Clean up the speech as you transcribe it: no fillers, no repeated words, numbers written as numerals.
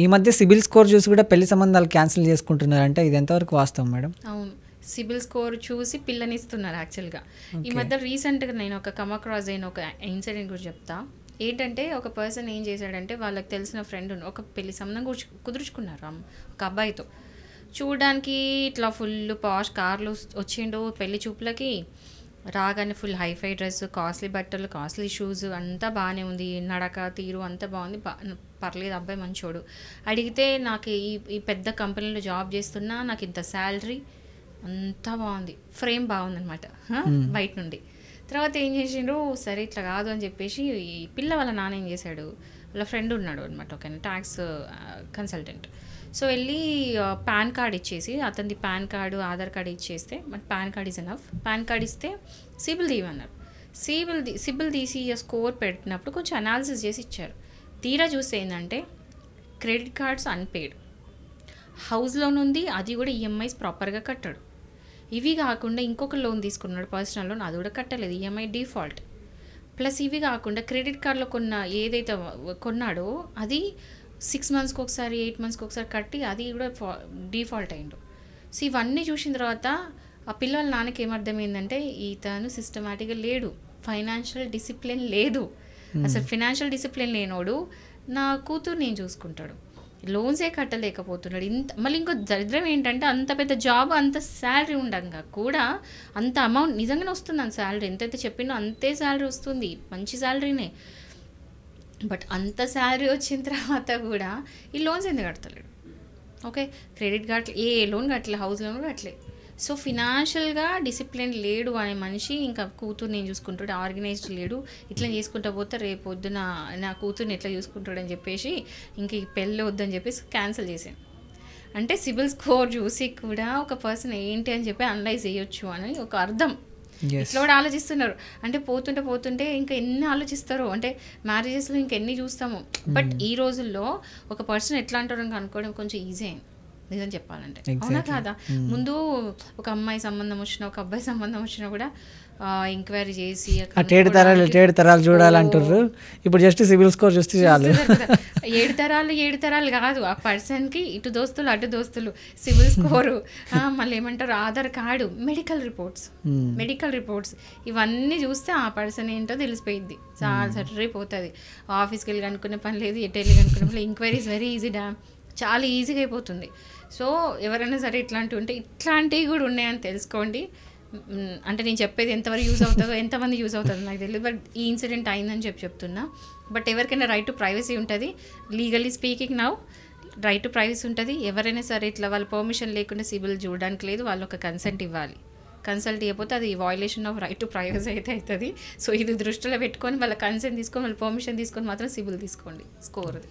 ఈ మధ్య సిబిల్ స్కోర్ చూసి కూడా పెళ్లి సంబంధాలు క్యాన్సిల్ చేసుకుంటున్నారంటే ఇది ఎంతవరకు వాస్తవం మేడం? అవును, సిబిల్ స్కోర్ చూసి పిల్లనిస్తున్నారు యాక్చువల్గా. ఈ మధ్య రీసెంట్గా నేను ఒక కమ్ అక్రాస్ అయిన ఒక ఇన్సిడెంట్ గురించి చెప్తా. ఏంటంటే ఒక పర్సన్ ఏం చేశాడంటే వాళ్ళకి తెలిసిన ఫ్రెండ్ ఒక పెళ్లి సంబంధం కుదుర్చుకున్నారు ఒక అబ్బాయితో. చూడడానికి ఇట్లా ఫుల్ పాష్ కార్లు వచ్చిండు పెళ్లి చూపులకి. రాగానే ఫుల్ హైఫై డ్రెస్, కాస్ట్లీ బట్టలు, కాస్ట్లీ షూస్, అంతా బాగానే ఉంది. నడక తీరు అంతా బాగుంది, పర్లేదు అబ్బాయి మంచోడు. అడిగితే నాకు ఈ పెద్ద కంపెనీలో జాబ్ చేస్తున్నా, నాకు ఇంత శాలరీ, అంతా బాగుంది, ఫ్రేమ్ బాగుందనమాట బయట నుండి. తర్వాత ఏం చేసిండు, సరే ఇట్లా కాదు అని చెప్పేసి ఈ పిల్ల వాళ్ళ నాన్న ఏం చేశాడు, వాళ్ళ ఫ్రెండ్ ఉన్నాడు అనమాట, ఒక ట్యాక్స్ కన్సల్టెంట్. సో వెళ్ళి పాన్ కార్డ్ ఇచ్చేసి, అతనిది పాన్ కార్డు ఆధార్ కార్డు ఇచ్చేస్తే, but pan card is enough, pan card ఇస్తే సిబిల్ తీయమన్నారు. సిబిల్ తీసి స్కోర్ పెట్టినప్పుడు కొంచెం అనాలిసిస్ చేసి ఇచ్చారు. తీరా చూస్తే ఏంటంటే credit cards unpaired, house loan ఉంది, అది కూడా ఈఎంఐస్ ప్రాపర్గా కట్టాడు. ఇవి కాకుండా ఇంకొక లోన్ తీసుకున్నాడు పర్సనల్ లోన్, అది కూడా కట్టలేదు, ఈఎంఐ డిఫాల్ట్. ప్లస్ ఇవి కాకుండా క్రెడిట్ కార్డులో ఏదైతే కొన్నాడో అది 6 monthsకి ఒకసారి 8 monthsకి ఒకసారి కట్టి అది కూడా డిఫాల్ట్ అయిండు. సో ఇవన్నీ చూసిన తర్వాత ఆ పిల్లల నాన్నకి ఏమర్థమైందంటే ఇతను సిస్టమేటిక్గా లేడు, ఫైనాన్షియల్ డిసిప్లిన్ లేదు. అసలు ఫైనాన్షియల్ డిసిప్లిన్ లేనోడు నా కూతురు నేను చూసుకుంటాడు, లోన్సే కట్టలేకపోతున్నాడు. మళ్ళీ ఇంకో దరిద్రం ఏంటంటే అంత పెద్ద జాబ్, అంత శాలరీ ఉండగా కూడా అంత అమౌంట్ నిజంగానే వస్తుంది. అంత శాలరీ ఎంతైతే చెప్పినో అంతే శాలరీ వస్తుంది, మంచి శాలరీనే. బట్ అంత శాలరీ వచ్చిన తర్వాత కూడా ఈ లోన్స్ ఎందుకు కడతలేడు? ఓకే, క్రెడిట్ కార్డ్ ఏ లోన్ కట్టలే, హౌస్ లోన్ కూడా కట్టలే. సో ఫినాన్షియల్గా డిసిప్లిన్ లేడు అనే మనిషి ఇంకా కూతురు నేను చూసుకుంటాడు, ఆర్గనైజ్డ్ లేడు, ఇట్లా చేసుకుంటా పోతే రేపు పొద్దున నా కూతుర్ని ఎట్లా చూసుకుంటాడని చెప్పేసి ఇంక ఈ పెళ్ళి వద్దని చెప్పేసి క్యాన్సిల్ చేశాను. అంటే సిబిల్ స్కోర్ చూసి కూడా ఒక పర్సన్ ఏంటి అని చెప్పి అనలైజ్ చేయొచ్చు అని ఒక అర్థం. ఇట్లా కూడా ఆలోచిస్తున్నారు. అంటే పోతుంటే ఇంకా ఎన్ని ఆలోచిస్తారో, అంటే మ్యారేజెస్లో ఇంకెన్ని చూస్తాము. బట్ ఈ రోజుల్లో ఒక పర్సన్ ఎట్లా అంటారో అనుకోవడం కొంచెం ఈజీ అయింది నిజం చెప్పాలంటే, అవునా కాదా? ముందు ఒక అమ్మాయి సంబంధం వచ్చినా, ఒక అబ్బాయి సంబంధం వచ్చినా కూడా ఎంక్వైరీ చేసి 7 తరాలు చూడాలంటారు. ఇప్పుడు జస్ట్ సిబిల్ స్కోర్ చూస్తే చాలు. 7 తరాలు కాదు, ఆ పర్సన్కి ఇటు దోస్తులు అటు దోస్తులు, సిబిల్ స్కోరు, మళ్ళీ ఏమంటారు ఆధార్ కార్డు, మెడికల్ రిపోర్ట్స్ ఇవన్నీ చూస్తే ఆ పర్సన్ ఏంటో తెలిసిపోయింది. చాలా సర్రైపోతుంది. ఆఫీస్కి వెళ్ళి కనుక్కునే పని లేదు, ఎటు వెళ్ళి కనుక్కునే పని, ఎంక్వైరీస్ వెరీ ఈజీ చాలా ఈజీగా అయిపోతుంది. సో ఎవరైనా సరే ఇట్లాంటివి కూడా ఉన్నాయని తెలుసుకోండి. అంటే నేను చెప్పేది ఎంతవరకు యూజ్ అవుతుందో, ఎంతమంది యూజ్ అవుతుందో నాకు తెలియదు, బట్ ఈ ఇన్సిడెంట్ అయిందని చెప్తున్నా. బట్ ఎవరికైనా రైట్ టు ప్రైవసీ ఉంటుంది, legally speaking now right to privacy ఉంటుంది. ఎవరైనా సరే ఇట్లా వాళ్ళ పర్మిషన్ లేకుండా సిబిల్ చూడడానికి లేదు, వాళ్ళు ఒక కన్సెంట్ ఇవ్వాలి. కన్సల్ట్ ఇవ్వకపోతే అది violation of right to privacy అయితే అవుతుంది. సో ఇది దృష్టిలో పెట్టుకొని వాళ్ళ కన్సెంట్ తీసుకొని, వాళ్ళ పర్మిషన్ తీసుకొని మాత్రం సిబిల్ తీసుకోండి స్కోర్ది.